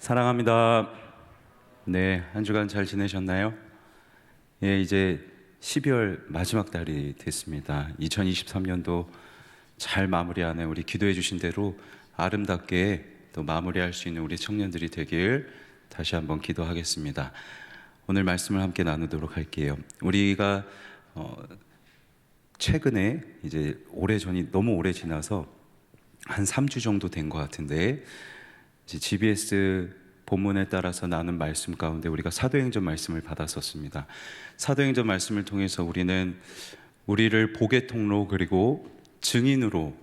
사랑합니다. 네, 한 주간 잘 지내셨나요? 예, 이제 12월 마지막 달이 됐습니다. 2023년도 잘 마무리하는 우리 기도해 주신 대로 아름답게 또 마무리할 수 있는 우리 청년들이 되길 다시 한번 기도하겠습니다. 오늘 말씀을 함께 나누도록 할게요. 우리가 최근에 이제 오래전이 너무 오래 지나서 한 3주 정도 된 것 같은데 이제 GBS 본문에 따라서 나눈 말씀 가운데 우리가 사도행전 말씀을 받았었습니다. 사도행전 말씀을 통해서 우리는 우리를 복의 통로 그리고 증인으로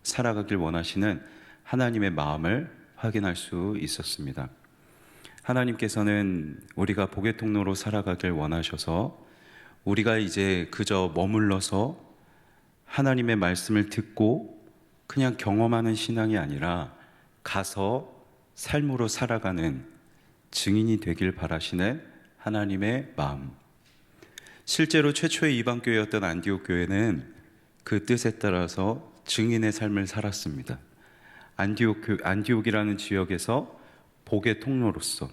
살아가길 원하시는 하나님의 마음을 확인할 수 있었습니다. 하나님께서는 우리가 복의 통로로 살아가길 원하셔서 우리가 이제 그저 머물러서 하나님의 말씀을 듣고 그냥 경험하는 신앙이 아니라 가서 삶으로 살아가는 증인이 되길 바라시는 하나님의 마음. 실제로 최초의 이방교회였던 안디옥 교회는 그 뜻에 따라서 증인의 삶을 살았습니다. 안디옥이라는 지역에서 복의 통로로서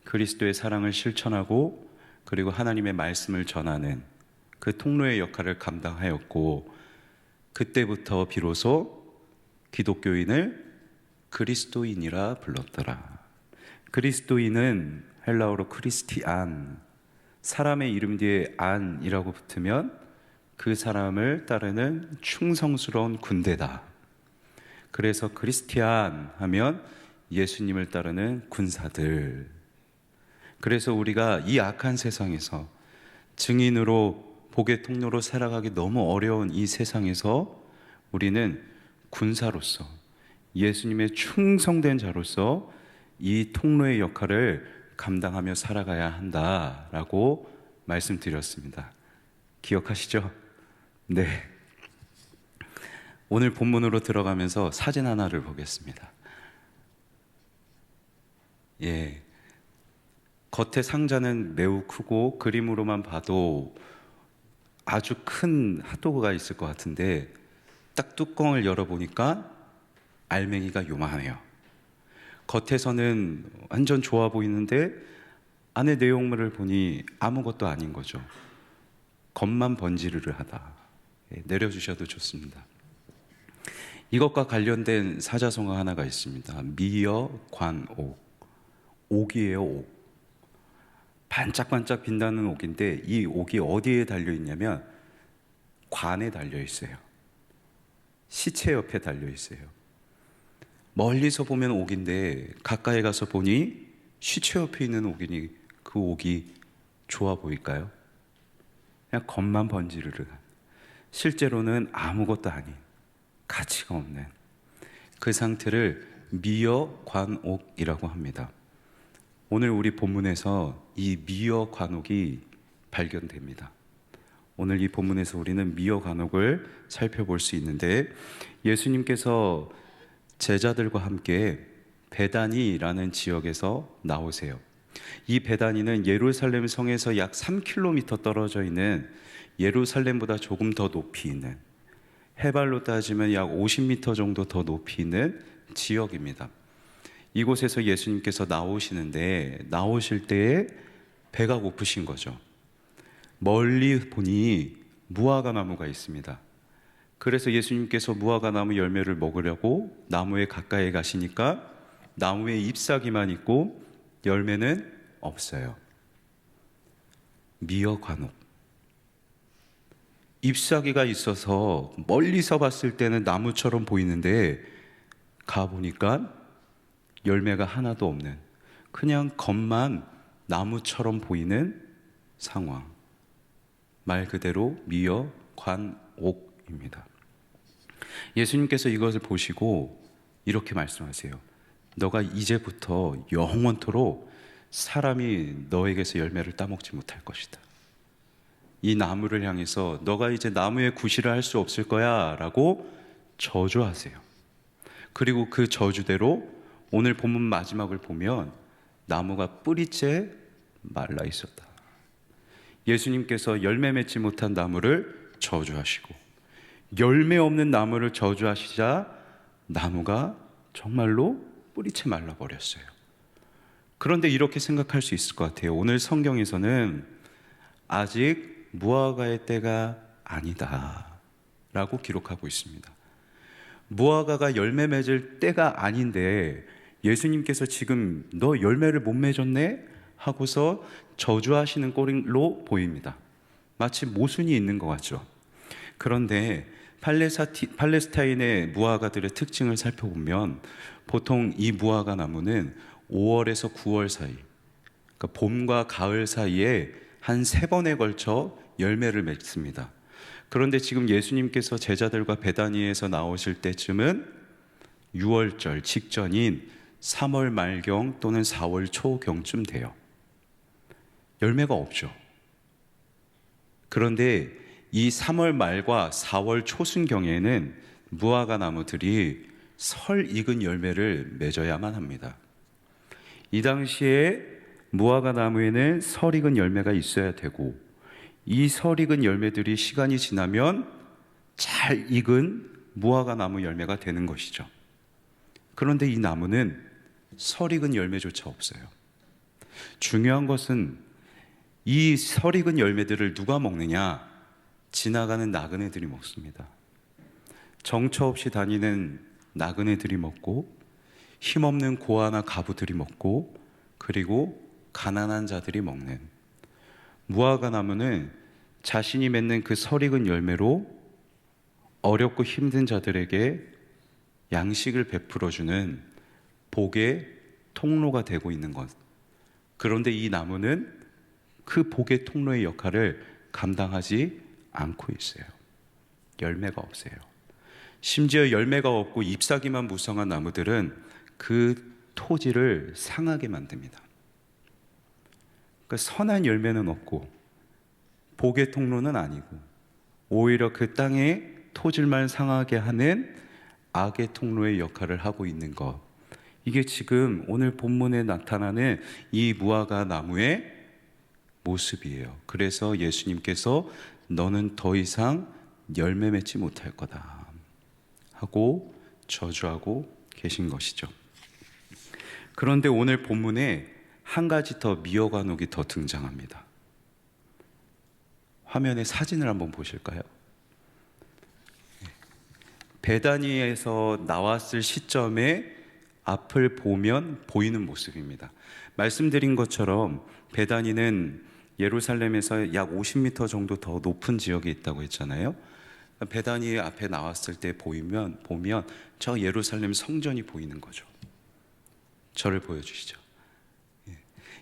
그리스도의 사랑을 실천하고 그리고 하나님의 말씀을 전하는 그 통로의 역할을 감당하였고, 그때부터 비로소 기독교인을 그리스도인이라 불렀더라. 그리스도인은 헬라어로 크리스티안, 사람의 이름 뒤에 안이라고 붙으면 그 사람을 따르는 충성스러운 군대다. 그래서 크리스티안 하면 예수님을 따르는 군사들. 그래서 우리가 이 악한 세상에서 증인으로 복의 통로로 살아가기 너무 어려운 이 세상에서 우리는 군사로서 예수님의 충성된 자로서 이 통로의 역할을 감당하며 살아가야 한다라고 말씀드렸습니다. 기억하시죠? 네. 오늘 본문으로 들어가면서 사진 하나를 보겠습니다. 예. 겉에 상자는 매우 크고 그림으로만 봐도 아주 큰 핫도그가 있을 것 같은데 딱 뚜껑을 열어보니까 알맹이가 요만해요. 겉에서는 완전 좋아 보이는데 안에 내용물을 보니 아무것도 아닌 거죠. 겉만 번지르르하다. 내려주셔도 좋습니다. 이것과 관련된 사자성어 하나가 있습니다. 미여관옥. 옥이에요, 옥. 반짝반짝 빛나는 옥인데 이 옥이 어디에 달려있냐면 관에 달려있어요. 시체 옆에 달려있어요. 멀리서 보면 옥인데 가까이 가서 보니 시체 옆에 있는 옥이니 그 옥이 좋아 보일까요? 그냥 겉만 번지르르, 실제로는 아무것도 아닌, 가치가 없는 그 상태를 미여관옥이라고 합니다. 오늘 우리 본문에서 이 미여관옥이 발견됩니다. 오늘 이 본문에서 우리는 미여관옥을 살펴볼 수 있는데, 예수님께서 제자들과 함께 베다니라는 지역에서 나오세요. 이 베다니는 예루살렘 성에서 약 3km 떨어져 있는, 예루살렘보다 조금 더 높이 있는, 해발로 따지면 약 50m 정도 더 높이 있는 지역입니다. 이곳에서 예수님께서 나오시는데, 나오실 때에 배가 고프신 거죠. 멀리 보니 무화과 나무가 있습니다. 그래서 예수님께서 무화과 나무 열매를 먹으려고 나무에 가까이 가시니까 나무에 잎사귀만 있고 열매는 없어요. 미여관옥. 잎사귀가 있어서 멀리서 봤을 때는 나무처럼 보이는데 가보니까 열매가 하나도 없는, 그냥 겉만 나무처럼 보이는 상황. 말 그대로 미여관옥입니다. 예수님께서 이것을 보시고 이렇게 말씀하세요. 너가 이제부터 영원토록 사람이 너에게서 열매를 따먹지 못할 것이다. 이 나무를 향해서 너가 이제 나무에 구실을 할 수 없을 거야 라고 저주하세요. 그리고 그 저주대로 오늘 본문 마지막을 보면 나무가 뿌리째 말라 있었다. 예수님께서 열매 맺지 못한 나무를 저주하시고 열매 없는 나무를 저주하시자 나무가 정말로 뿌리채 말라버렸어요. 그런데 이렇게 생각할 수 있을 것 같아요. 오늘 성경에서는 아직 무화과의 때가 아니다 라고 기록하고 있습니다. 무화과가 열매 맺을 때가 아닌데 예수님께서 지금 너 열매를 못 맺었네? 하고서 저주하시는 꼴로 보입니다. 마치 모순이 있는 것 같죠. 그런데 팔레스타인의 무화과들의 특징을 살펴보면 보통 이 무화과 나무는 5월에서 9월 사이, 그러니까 봄과 가을 사이에 한 3번에 걸쳐 열매를 맺습니다. 그런데 지금 예수님께서 제자들과 베다니에서 나오실 때쯤은 6월절 직전인 3월 말경 또는 4월 초경쯤 돼요. 열매가 없죠. 그런데 이 3월 말과 4월 초순경에는 무화과 나무들이 설 익은 열매를 맺어야만 합니다. 이 당시에 무화과 나무에는 설 익은 열매가 있어야 되고, 이 설 익은 열매들이 시간이 지나면 잘 익은 무화과 나무 열매가 되는 것이죠. 그런데 이 나무는 설 익은 열매조차 없어요. 중요한 것은 이 설 익은 열매들을 누가 먹느냐? 지나가는 나그네들이 먹습니다. 정처 없이 다니는 나그네들이 먹고, 힘없는 고아나 가부들이 먹고, 그리고 가난한 자들이 먹는, 무화과 나무는 자신이 맺는 그 설 익은 열매로 어렵고 힘든 자들에게 양식을 베풀어주는 복의 통로가 되고 있는 것. 그런데 이 나무는 그 복의 통로의 역할을 감당하지 않고 있어요. 열매가 없어요. 심지어 열매가 없고 잎사귀만 무성한 나무들은 그 토지를 상하게 만듭니다. 그러니까 선한 열매는 없고 복의 통로는 아니고 오히려 그 땅의 토질만 상하게 하는 악의 통로의 역할을 하고 있는 것. 이게 지금 오늘 본문에 나타나는 이 무화과 나무의 모습이에요. 그래서 예수님께서 너는 더 이상 열매 맺지 못할 거다 하고 저주하고 계신 것이죠. 그런데 오늘 본문에 한 가지 더 미어관옥이 더 등장합니다. 화면에 사진을 한번 보실까요? 베다니에서 나왔을 시점에 앞을 보면 보이는 모습입니다. 말씀드린 것처럼 베다니는 예루살렘에서 약 50m 정도 더 높은 지역에 있다고 했잖아요. 베다니 앞에 나왔을 때 보면 저 예루살렘 성전이 보이는 거죠. 저를 보여주시죠.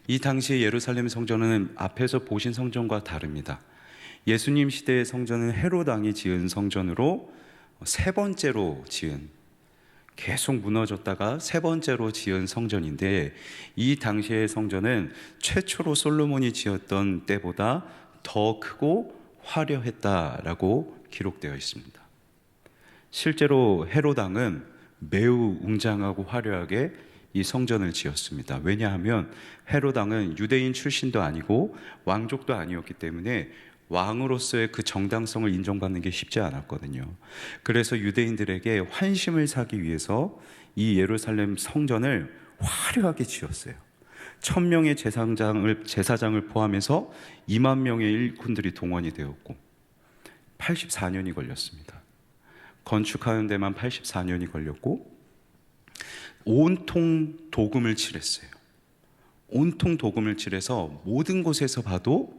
이 당시에 예루살렘 성전은 앞에서 보신 성전과 다릅니다. 예수님 시대의 성전은 헤롯 왕이 지은 성전으로 3번째로 지은, 계속 무너졌다가 3번째로 지은 성전인데, 이 당시의 성전은 최초로 솔로몬이 지었던 때보다 더 크고 화려했다라고 기록되어 있습니다. 실제로 헤롯 왕은 매우 웅장하고 화려하게 이 성전을 지었습니다. 왜냐하면 헤롯 왕은 유대인 출신도 아니고 왕족도 아니었기 때문에 왕으로서의 그 정당성을 인정받는 게 쉽지 않았거든요. 그래서 유대인들에게 환심을 사기 위해서 이 예루살렘 성전을 화려하게 지었어요. 1000명의 제사장을 포함해서 2만 명의 일꾼들이 동원이 되었고 84년이 걸렸습니다. 건축하는 데만 84년이 걸렸고 온통 도금을 칠했어요. 온통 도금을 칠해서 모든 곳에서 봐도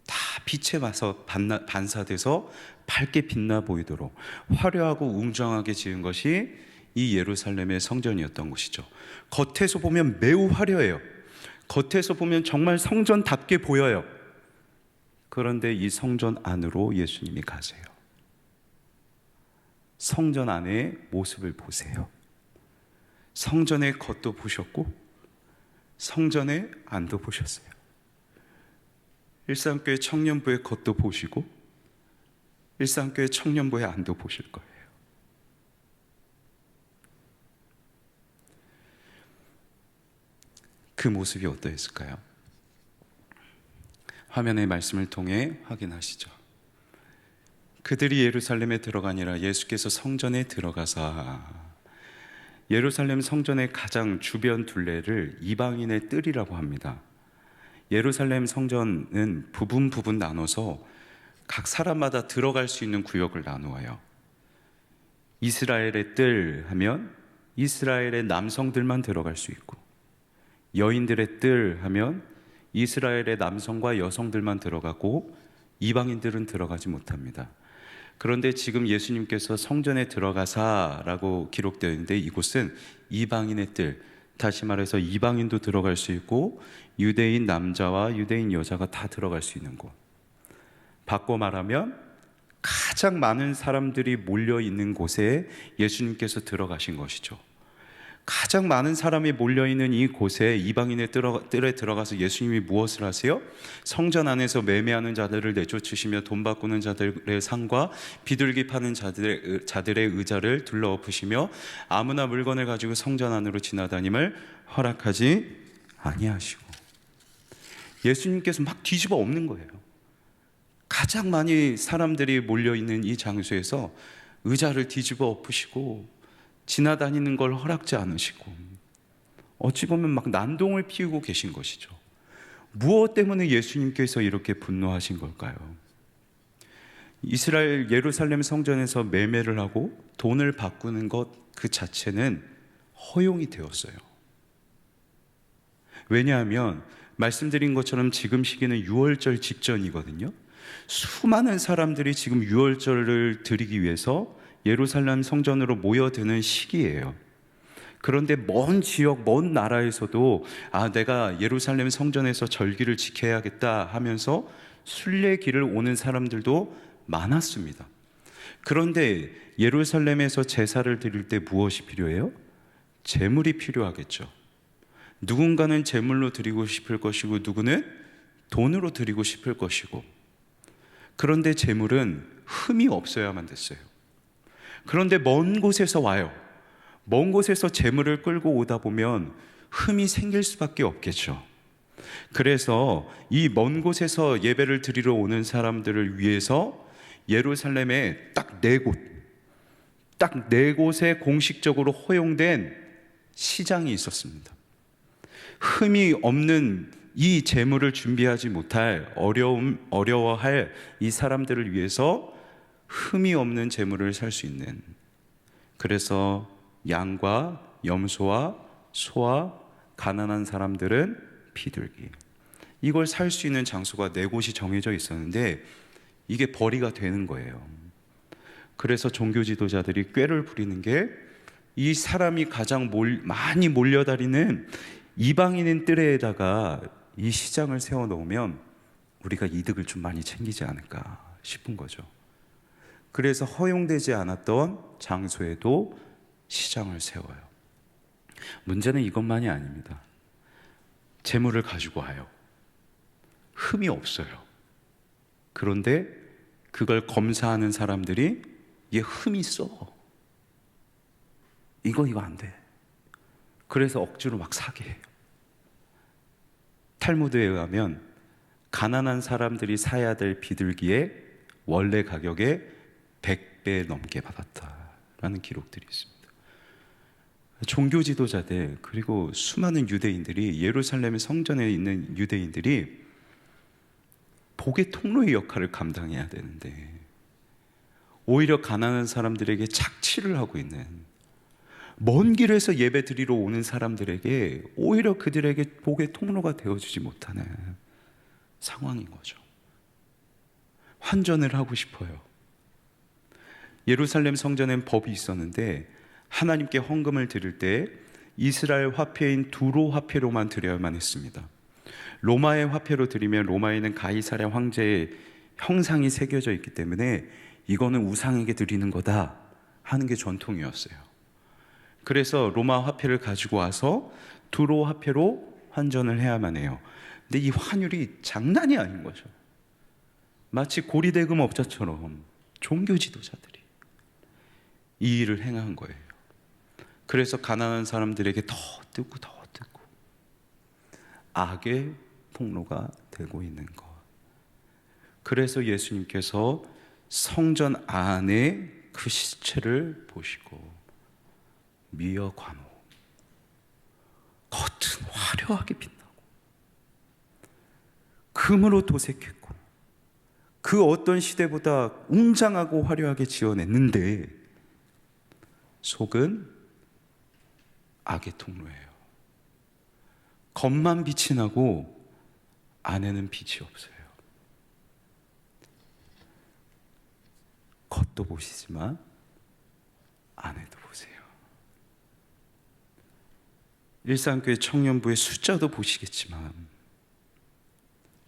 다 빛에 와서 반사돼서 밝게 빛나 보이도록 화려하고 웅장하게 지은 것이 이 예루살렘의 성전이었던 것이죠. 겉에서 보면 매우 화려해요. 겉에서 보면 정말 성전답게 보여요. 그런데 이 성전 안으로 예수님이 가세요. 성전 안의 모습을 보세요. 성전의 겉도 보셨고 성전의 안도 보셨어요. 일산교회 청년부의 겉도 보시고 일산교회 청년부의 안도 보실 거예요. 그 모습이 어떠했을까요? 화면의 말씀을 통해 확인하시죠. 그들이 예루살렘에 들어가니라. 예수께서 성전에 들어가사 예루살렘 성전의 가장 주변 둘레를 이방인의 뜰이라고 합니다. 예루살렘 성전은 부분 나눠서 각 사람마다 들어갈 수 있는 구역을 나누어요. 이스라엘의 뜰 하면 이스라엘의 남성들만 들어갈 수 있고, 여인들의 뜰 하면 이스라엘의 남성과 여성들만 들어가고 이방인들은 들어가지 못합니다. 그런데 지금 예수님께서 성전에 들어가사라고 기록되어 있는데, 이곳은 이방인의 뜰, 다시 말해서 이방인도 들어갈 수 있고 유대인 남자와 유대인 여자가 다 들어갈 수 있는 곳. 바꿔 말하면 가장 많은 사람들이 몰려 있는 곳에 예수님께서 들어가신 것이죠. 가장 많은 사람이 몰려있는 이 곳에 이방인의 뜰에 들어가서 예수님이 무엇을 하세요? 성전 안에서 매매하는 자들을 내쫓으시며 돈 바꾸는 자들의 상과 비둘기 파는 자들의 의자를 둘러엎으시며 아무나 물건을 가지고 성전 안으로 지나다님을 허락하지 아니하시고, 예수님께서 막 뒤집어 엎는 거예요. 가장 많이 사람들이 몰려있는 이 장소에서 의자를 뒤집어 엎으시고 지나다니는 걸 허락지 않으시고, 어찌 보면 막 난동을 피우고 계신 것이죠. 무엇 때문에 예수님께서 이렇게 분노하신 걸까요? 이스라엘 예루살렘 성전에서 매매를 하고 돈을 바꾸는 것 그 자체는 허용이 되었어요. 왜냐하면 말씀드린 것처럼 지금 시기는 유월절 직전이거든요. 수많은 사람들이 지금 유월절을 드리기 위해서 예루살렘 성전으로 모여드는 시기예요. 그런데 먼 지역, 먼 나라에서도 내가 예루살렘 성전에서 절기를 지켜야겠다 하면서 순례길을 오는 사람들도 많았습니다. 그런데 예루살렘에서 제사를 드릴 때 무엇이 필요해요? 제물이 필요하겠죠. 누군가는 제물로 드리고 싶을 것이고 누구는 돈으로 드리고 싶을 것이고, 그런데 제물은 흠이 없어야만 됐어요. 그런데 먼 곳에서 와요. 먼 곳에서 제물을 끌고 오다 보면 흠이 생길 수밖에 없겠죠. 그래서 이 먼 곳에서 예배를 드리러 오는 사람들을 위해서 예루살렘에 딱 네 곳에 공식적으로 허용된 시장이 있었습니다. 흠이 없는 이 제물을 준비하지 못할 어려워할 이 사람들을 위해서 흠이 없는 제물을 살 수 있는, 그래서 양과 염소와 소와 가난한 사람들은 비둘기, 이걸 살 수 있는 장소가 네 곳이 정해져 있었는데 이게 벌이가 되는 거예요. 그래서 종교 지도자들이 꾀를 부리는 게, 이 사람이 가장 많이 몰려다니는 이방인인 뜰에다가 이 시장을 세워놓으면 우리가 이득을 좀 많이 챙기지 않을까 싶은 거죠. 그래서 허용되지 않았던 장소에도 시장을 세워요. 문제는 이것만이 아닙니다. 재물을 가지고 와요. 흠이 없어요. 그런데 그걸 검사하는 사람들이 얘 흠이 있어, 이거 안 돼. 그래서 억지로 막 사게 해요. 탈무드에 의하면 가난한 사람들이 사야 될 비둘기의 원래 가격의 100배 넘게 받았다라는 기록들이 있습니다. 종교 지도자들 그리고 수많은 유대인들이, 예루살렘의 성전에 있는 유대인들이 복의 통로의 역할을 감당해야 되는데 오히려 가난한 사람들에게 착취를 하고 있는, 먼 길에서 예배 드리러 오는 사람들에게 오히려 그들에게 복의 통로가 되어주지 못하는 상황인 거죠. 환전을 하고 싶어요. 예루살렘 성전엔 법이 있었는데 하나님께 헌금을 드릴 때 이스라엘 화폐인 두로 화폐로만 드려야만 했습니다. 로마의 화폐로 드리면 로마에는 가이사랴 황제의 형상이 새겨져 있기 때문에 이거는 우상에게 드리는 거다 하는 게 전통이었어요. 그래서 로마 화폐를 가지고 와서 두로 화폐로 환전을 해야만 해요. 근데 이 환율이 장난이 아닌 거죠. 마치 고리대금 업자처럼 종교 지도자들이 이 일을 행한 거예요. 그래서 가난한 사람들에게 더 뜨고 악의 통로가 되고 있는 것. 그래서 예수님께서 성전 안에 그 시체를 보시고 미어 관호. 겉은 화려하게 빛나고 금으로 도색했고 그 어떤 시대보다 웅장하고 화려하게 지어냈는데 속은 악의 통로예요. 겉만 빛이 나고 안에는 빛이 없어요. 겉도 보시지만 안에도 보세요. 일산교회 청년부의 숫자도 보시겠지만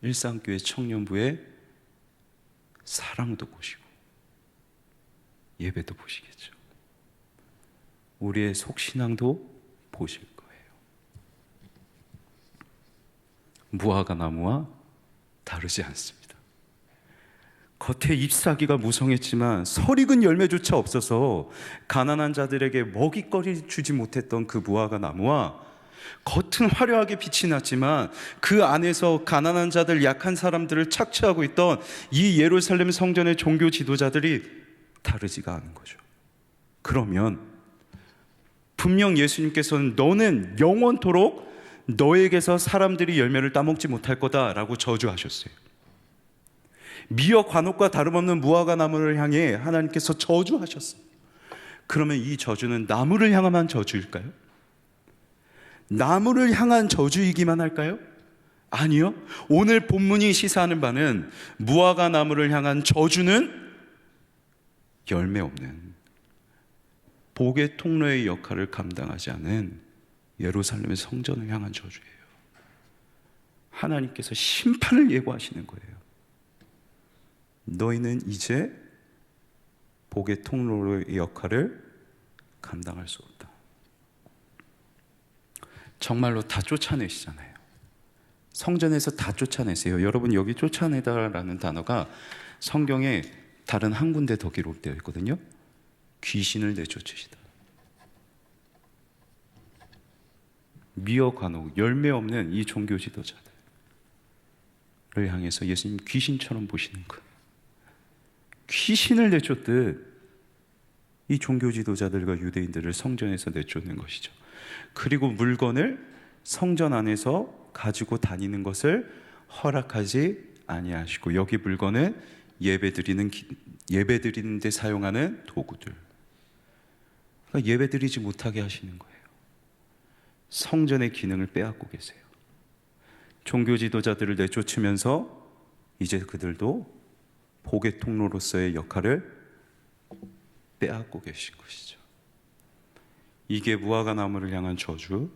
일산교회 청년부의 사랑도 보시고 예배도 보시겠죠. 우리의 속신앙도 보실 거예요. 무화과 나무와 다르지 않습니다. 겉에 잎사귀가 무성했지만 설익은 열매조차 없어서 가난한 자들에게 먹잇거리 주지 못했던 그 무화과 나무와 겉은 화려하게 빛이 났지만 그 안에서 가난한 자들, 약한 사람들을 착취하고 있던 이 예루살렘 성전의 종교 지도자들이 다르지가 않은 거죠. 그러면 분명 예수님께서는 너는 영원토록 너에게서 사람들이 열매를 따먹지 못할 거다라고 저주하셨어요. 미어 관옥과 다름없는 무화과 나무를 향해 하나님께서 저주하셨어요. 그러면 이 저주는 나무를 향한 저주일까요? 나무를 향한 저주이기만 할까요? 아니요. 오늘 본문이 시사하는 바는 무화과 나무를 향한 저주는 열매 없는 복의 통로의 역할을 감당하지 않은 예루살렘의 성전을 향한 저주예요. 하나님께서 심판을 예고하시는 거예요. 너희는 이제 복의 통로의 역할을 감당할 수 없다. 정말로 다 쫓아내시잖아요. 성전에서 다 쫓아내세요. 여러분, 여기 쫓아내다라는 단어가 성경에 다른 한 군데 더 기록되어 있거든요. 귀신을 내쫓으시다. 미어 관옥, 열매 없는 이 종교 지도자들을 향해서 예수님 귀신처럼 보시는 것. 귀신을 내쫓듯 이 종교 지도자들과 유대인들을 성전에서 내쫓는 것이죠. 그리고 물건을 성전 안에서 가지고 다니는 것을 허락하지 아니하시고, 여기 물건은 예배드리는 데 사용하는 도구들, 그러니까 예배드리지 못하게 하시는 거예요. 성전의 기능을 빼앗고 계세요. 종교 지도자들을 내쫓으면서 이제 그들도 복의 통로로서의 역할을 빼앗고 계신 것이죠. 이게 무화과 나무를 향한 저주,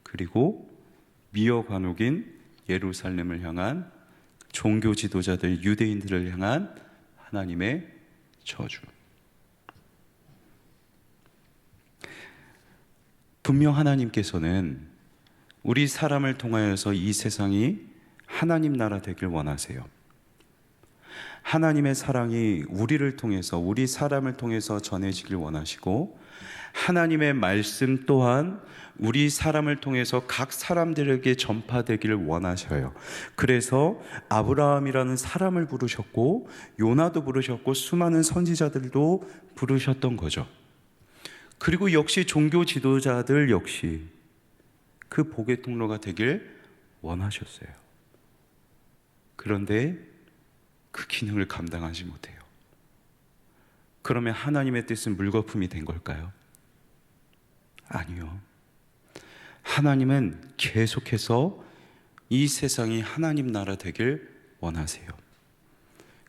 그리고 미어 관옥인 예루살렘을 향한 종교 지도자들, 유대인들을 향한 하나님의 저주. 분명 하나님께서는 우리 사람을 통하여서 이 세상이 하나님 나라 되길 원하세요. 하나님의 사랑이 우리를 통해서, 우리 사람을 통해서 전해지길 원하시고, 하나님의 말씀 또한 우리 사람을 통해서 각 사람들에게 전파되기를 원하셔요. 그래서 아브라함이라는 사람을 부르셨고, 요나도 부르셨고, 수많은 선지자들도 부르셨던 거죠. 그리고 역시 종교 지도자들 역시 그 복의 통로가 되길 원하셨어요. 그런데 그 기능을 감당하지 못해요. 그러면 하나님의 뜻은 물거품이 된 걸까요? 아니요. 하나님은 계속해서 이 세상이 하나님 나라 되길 원하세요.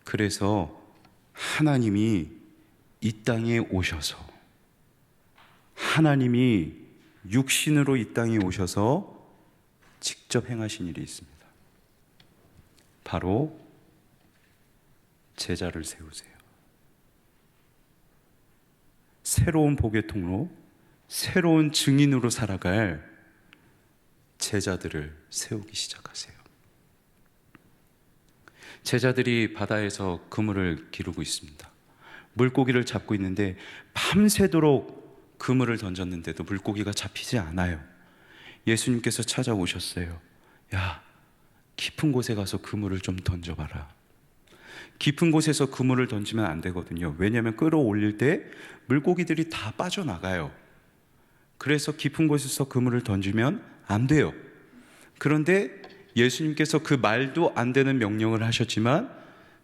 그래서 하나님이 이 땅에 오셔서, 하나님이 육신으로 이 땅에 오셔서 직접 행하신 일이 있습니다. 바로 제자를 세우세요. 새로운 복의 통로, 새로운 증인으로 살아갈 제자들을 세우기 시작하세요. 제자들이 바다에서 그물을 기르고 있습니다. 물고기를 잡고 있는데 밤새도록 그물을 던졌는데도 물고기가 잡히지 않아요. 예수님께서 찾아오셨어요. 야, 깊은 곳에 가서 그물을 좀 던져봐라. 깊은 곳에서 그물을 던지면 안 되거든요. 왜냐하면 끌어올릴 때 물고기들이 다 빠져나가요. 그래서 깊은 곳에서 그물을 던지면 안 돼요. 그런데 예수님께서 그 말도 안 되는 명령을 하셨지만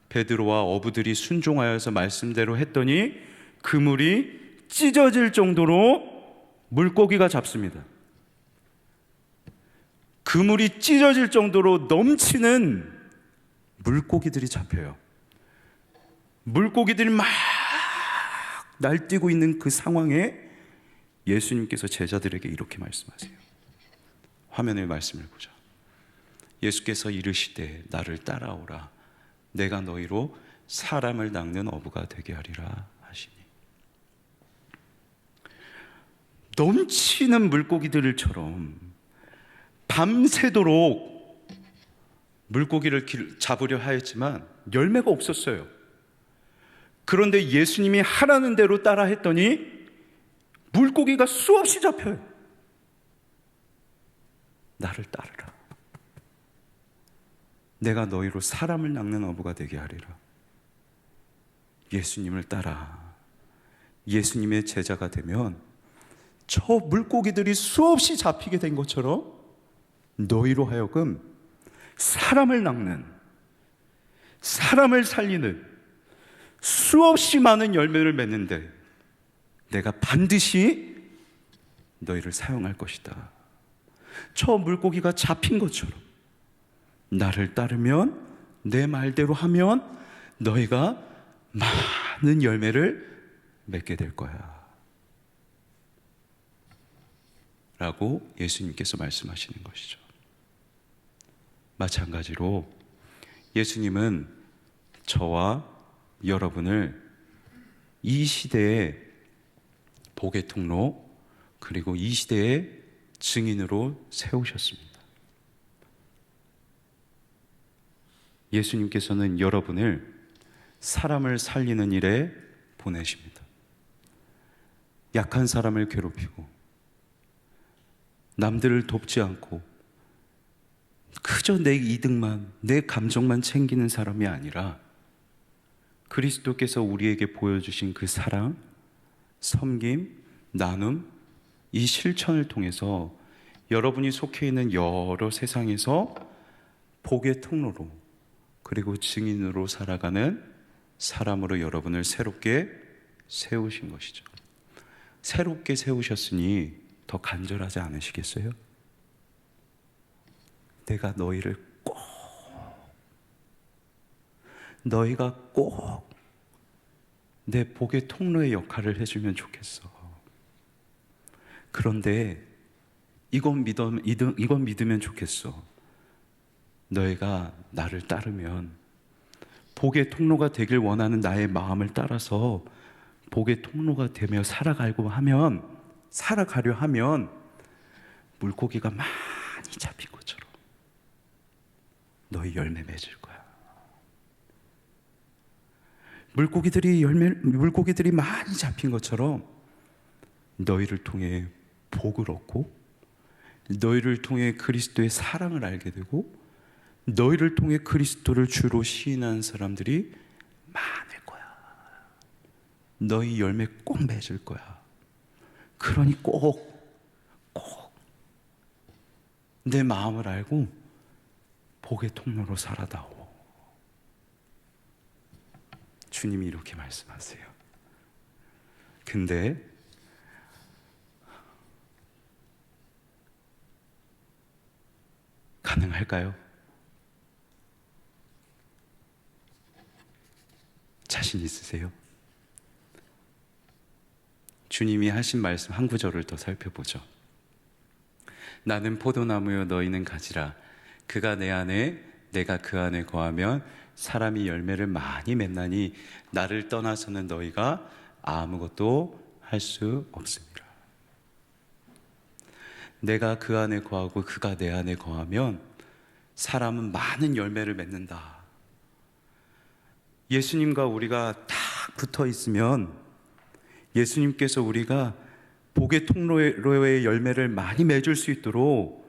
베드로와 어부들이 순종하여서 말씀대로 했더니 그물이 찢어질 정도로 물고기가 잡습니다. 그물이 찢어질 정도로 넘치는 물고기들이 잡혀요. 물고기들이 막 날뛰고 있는 그 상황에 예수님께서 제자들에게 이렇게 말씀하세요. 화면의 말씀을 보자. 예수께서 이르시되 나를 따라오라. 내가 너희로 사람을 낚는 어부가 되게 하리라 하시니. 넘치는 물고기들처럼 밤새도록 물고기를 잡으려 하였지만 열매가 없었어요. 그런데 예수님이 하라는 대로 따라 했더니 물고기가 수없이 잡혀요. 나를 따르라. 내가 너희로 사람을 낚는 어부가 되게 하리라. 예수님을 따라 예수님의 제자가 되면 저 물고기들이 수없이 잡히게 된 것처럼 너희로 하여금 사람을 낚는, 사람을 살리는 수없이 많은 열매를 맺는데 내가 반드시 너희를 사용할 것이다. 저 물고기가 잡힌 것처럼 나를 따르면, 내 말대로 하면 너희가 많은 열매를 맺게 될 거야 라고 예수님께서 말씀하시는 것이죠. 마찬가지로 예수님은 저와 여러분을 이 시대의 복의 통로, 그리고 이 시대의 증인으로 세우셨습니다. 예수님께서는 여러분을 사람을 살리는 일에 보내십니다. 약한 사람을 괴롭히고 남들을 돕지 않고 그저 내 이득만, 내 감정만 챙기는 사람이 아니라 그리스도께서 우리에게 보여주신 그 사랑, 섬김, 나눔, 이 실천을 통해서 여러분이 속해 있는 여러 세상에서 복의 통로로, 그리고 증인으로 살아가는 사람으로 여러분을 새롭게 세우신 것이죠. 새롭게 세우셨으니 더 간절하지 않으시겠어요? 내가 너희를 꼭, 너희가 꼭 내 복의 통로의 역할을 해주면 좋겠어. 그런데 이건 믿으면 좋겠어. 너희가 나를 따르면, 복의 통로가 되길 원하는 나의 마음을 따라서 복의 통로가 되며 살아가려 하면 물고기가 많이 잡힌 것처럼 너희 열매 맺을 거야. 물고기들이 많이 잡힌 것처럼 너희를 통해 복을 얻고, 너희를 통해 그리스도의 사랑을 알게 되고, 너희를 통해 그리스도를 주로 시인하는 사람들이 많을 거야. 너희 열매 꼭 맺을 거야. 그러니 꼭 내 마음을 알고 복의 통로로 살아다오. 주님이 이렇게 말씀하세요. 근데 가능할까요? 자신 있으세요? 주님이 하신 말씀 한 구절을 더 살펴보죠. 나는 포도나무요 너희는 가지라. 그가 내 안에 내가 그 안에 거하면 사람이 열매를 많이 맺나니 나를 떠나서는 너희가 아무것도 할 수 없습니다. 내가 그 안에 거하고 그가 내 안에 거하면 사람은 많은 열매를 맺는다. 예수님과 우리가 딱 붙어 있으면 예수님께서 우리가 복의 통로의 열매를 많이 맺을 수 있도록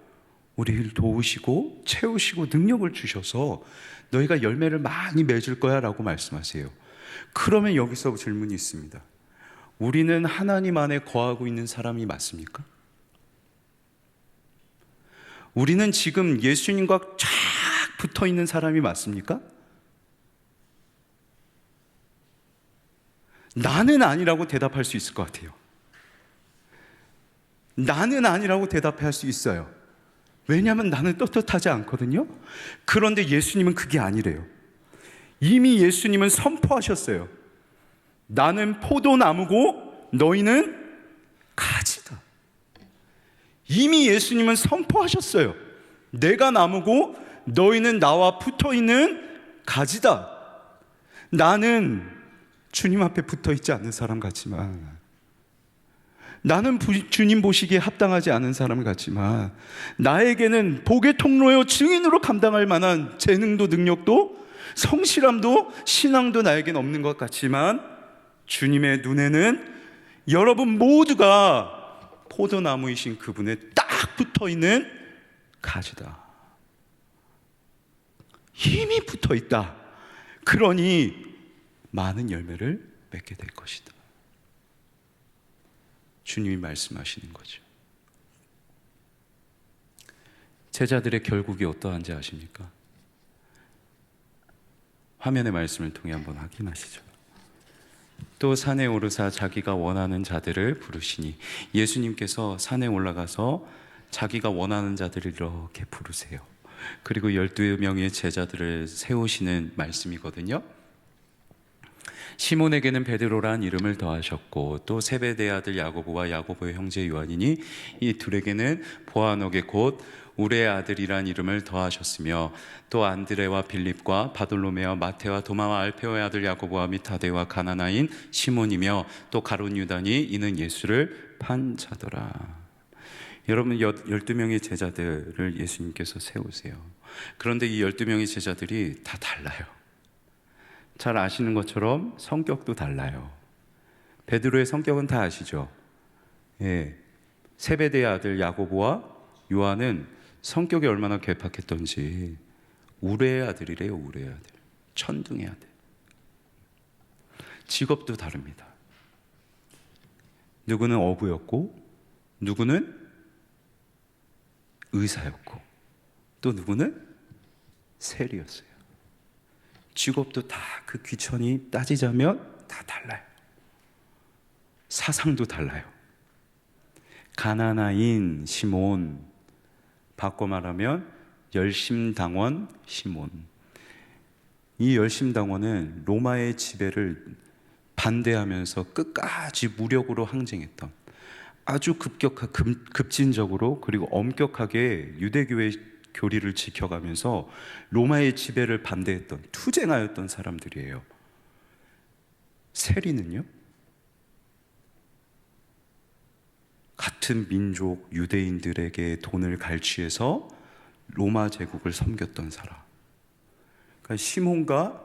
우리를 도우시고 채우시고 능력을 주셔서 너희가 열매를 많이 맺을 거야 라고 말씀하세요. 그러면 여기서 질문이 있습니다. 우리는 하나님 안에 거하고 있는 사람이 맞습니까? 우리는 지금 예수님과 쫙 붙어 있는 사람이 맞습니까? 나는 아니라고 대답할 수 있을 것 같아요. 나는 아니라고 대답할 수 있어요. 왜냐하면 나는 떳떳하지 않거든요. 그런데 예수님은 그게 아니래요. 이미 예수님은 선포하셨어요. 나는 포도나무고 너희는 가지다. 이미 예수님은 선포하셨어요. 내가 나무고 너희는 나와 붙어있는 가지다. 나는 주님 앞에 붙어있지 않는 사람 같지만, 나는 주님 보시기에 합당하지 않은 사람 같지만, 나에게는 복의 통로요 증인으로 감당할 만한 재능도 능력도 성실함도 신앙도 나에겐 없는 것 같지만, 주님의 눈에는 여러분 모두가 포도나무이신 그분에 딱 붙어있는 가지다. 힘이 붙어있다. 그러니 많은 열매를 맺게 될 것이다. 주님이 말씀하시는 거죠. 제자들의 결국이 어떠한지 아십니까? 화면의 말씀을 통해 한번 확인하시죠. 또 산에 오르사 자기가 원하는 자들을 부르시니, 예수님께서 산에 올라가서 자기가 원하는 자들을 이렇게 부르세요. 그리고 12명의 제자들을 세우시는 말씀이거든요. 시몬에게는 베드로란 이름을 더하셨고, 또 세베대의 아들 야고보와 야고보의 형제 요한이니 이 둘에게는 보아너게 곧 우레의 아들이란 이름을 더하셨으며, 또 안드레와 빌립과 바돌로메와 마테와 도마와 알페오의 아들 야고보와 및 타데와 가나나인 시몬이며, 또 가룟 유다니 이는 예수를 판 자더라. 여러분, 12명의 제자들을 예수님께서 세우세요. 그런데 이 12명의 제자들이 다 달라요. 잘 아시는 것처럼 성격도 달라요. 베드로의 성격은 다 아시죠? 예. 세베대의 아들 야고보와 요한은 성격이 얼마나 괴팍했던지, 우레의 아들이래요. 우레의 아들, 천둥의 아들. 직업도 다릅니다. 누구는 어부였고, 누구는 의사였고, 또 누구는 세리였어요. 직업도 다 그 귀천이 따지자면 다 달라요. 사상도 달라요. 가나나인 시몬, 바꿔 말하면 열심당원 시몬. 이 열심당원은 로마의 지배를 반대하면서 끝까지 무력으로 항쟁했던, 아주 급진적으로 그리고 엄격하게 유대교의 교리를 지켜가면서 로마의 지배를 반대했던, 투쟁하였던 사람들이에요. 세리는요? 같은 민족 유대인들에게 돈을 갈취해서 로마 제국을 섬겼던 사람. 그러니까 시몬과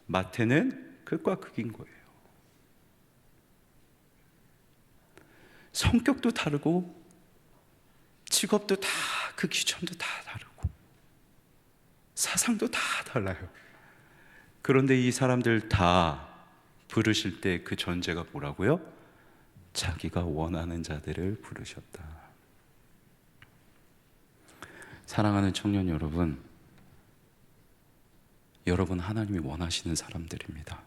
마태는 극과 극인 거예요. 성격도 다르고 직업도 다, 그 귀천도 다 다르고 사상도 다 달라요. 그런데 이 사람들 다 부르실 때 그 전제가 뭐라고요? 자기가 원하는 자들을 부르셨다. 사랑하는 청년 여러분, 여러분 하나님이 원하시는 사람들입니다.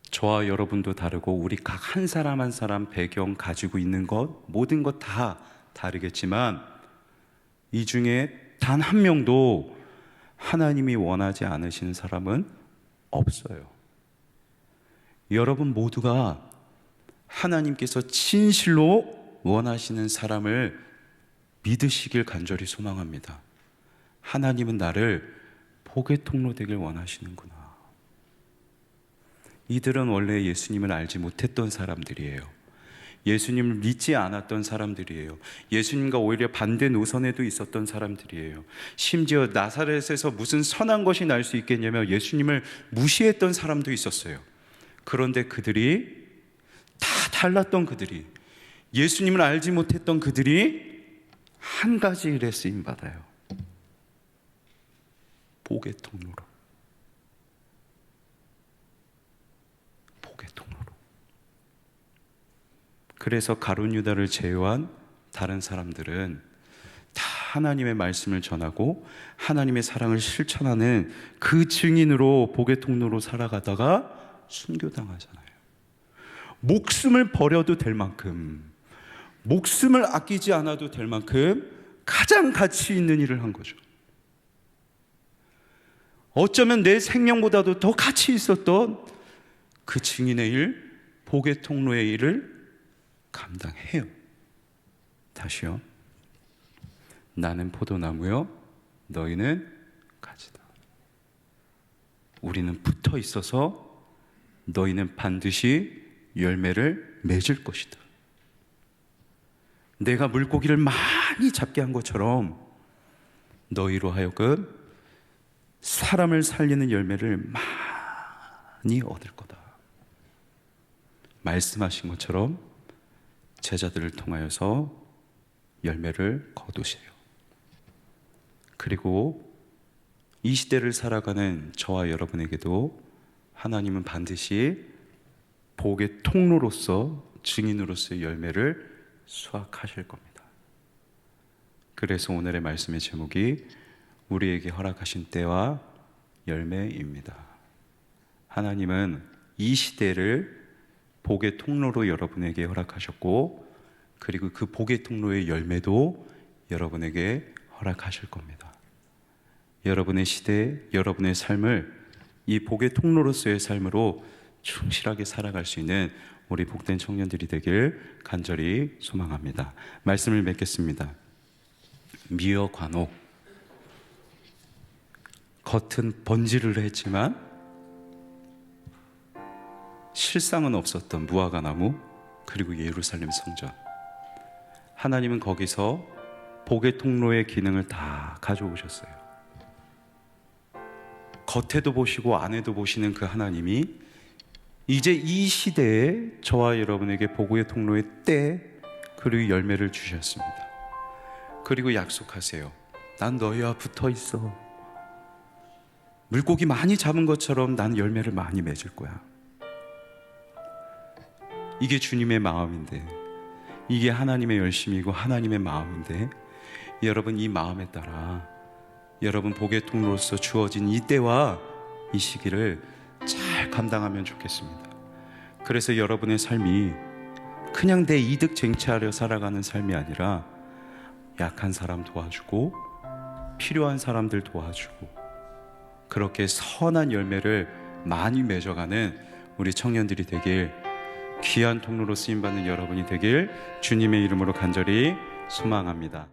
저와 여러분도 다르고 우리 각 한 사람 한 사람 배경 가지고 있는 것, 모든 것 다 다르겠지만 이 중에 단 한 명도 하나님이 원하지 않으시는 사람은 없어요. 여러분 모두가 하나님께서 진실로 원하시는 사람을 믿으시길 간절히 소망합니다. 하나님은 나를 복의 통로 되길 원하시는구나. 이들은 원래 예수님을 알지 못했던 사람들이에요. 예수님을 믿지 않았던 사람들이에요. 예수님과 오히려 반대 노선에도 있었던 사람들이에요. 심지어 나사렛에서 무슨 선한 것이 날 수 있겠냐며 예수님을 무시했던 사람도 있었어요. 그런데 그들이 다 달랐던 그들이, 예수님을 알지 못했던 그들이 한 가지 일에 쓰임받아요. 복의 통로로. 복의 통로로. 그래서 가룟 유다를 제외한 다른 사람들은 하나님의 말씀을 전하고 하나님의 사랑을 실천하는 그 증인으로 복의 통로로 살아가다가 순교당하잖아요. 목숨을 버려도 될 만큼, 목숨을 아끼지 않아도 될 만큼 가장 가치 있는 일을 한 거죠. 어쩌면 내 생명보다도 더 가치 있었던 그 증인의 일, 복의 통로의 일을 감당해요. 다시요. 나는 포도나무요, 너희는 가지다. 우리는 붙어 있어서 너희는 반드시 열매를 맺을 것이다. 내가 물고기를 많이 잡게 한 것처럼 너희로 하여금 사람을 살리는 열매를 많이 얻을 거다. 말씀하신 것처럼 제자들을 통하여서 열매를 거두세요. 그리고 이 시대를 살아가는 저와 여러분에게도 하나님은 반드시 복의 통로로서, 증인으로서의 열매를 수확하실 겁니다. 그래서 오늘의 말씀의 제목이 우리에게 허락하신 때와 열매입니다. 하나님은 이 시대를 복의 통로로 여러분에게 허락하셨고, 그리고 그 복의 통로의 열매도 여러분에게 허락하실 겁니다. 여러분의 시대, 여러분의 삶을 이 복의 통로로서의 삶으로 충실하게 살아갈 수 있는 우리 복된 청년들이 되길 간절히 소망합니다. 말씀을 맺겠습니다. 미어 관옥, 겉은 번지르르 했지만 실상은 없었던 무화과 나무, 그리고 예루살렘 성전. 하나님은 거기서 복의 통로의 기능을 다 가져오셨어요. 겉에도 보시고 안에도 보시는 그 하나님이 이제 이 시대에 저와 여러분에게 복의 통로의 때, 그리고 열매를 주셨습니다. 그리고 약속하세요. 난 너희와 붙어 있어. 물고기 많이 잡은 것처럼 난 열매를 많이 맺을 거야. 이게 주님의 마음인데, 이게 하나님의 열심이고 하나님의 마음인데, 여러분 이 마음에 따라 여러분 복의 통로로서 주어진 이 때와 이 시기를 잘 감당하면 좋겠습니다. 그래서 여러분의 삶이 그냥 내 이득 쟁취하려 살아가는 삶이 아니라 약한 사람 도와주고 필요한 사람들 도와주고 그렇게 선한 열매를 많이 맺어가는 우리 청년들이 되길, 귀한 통로로 쓰임받는 여러분이 되길 주님의 이름으로 간절히 소망합니다.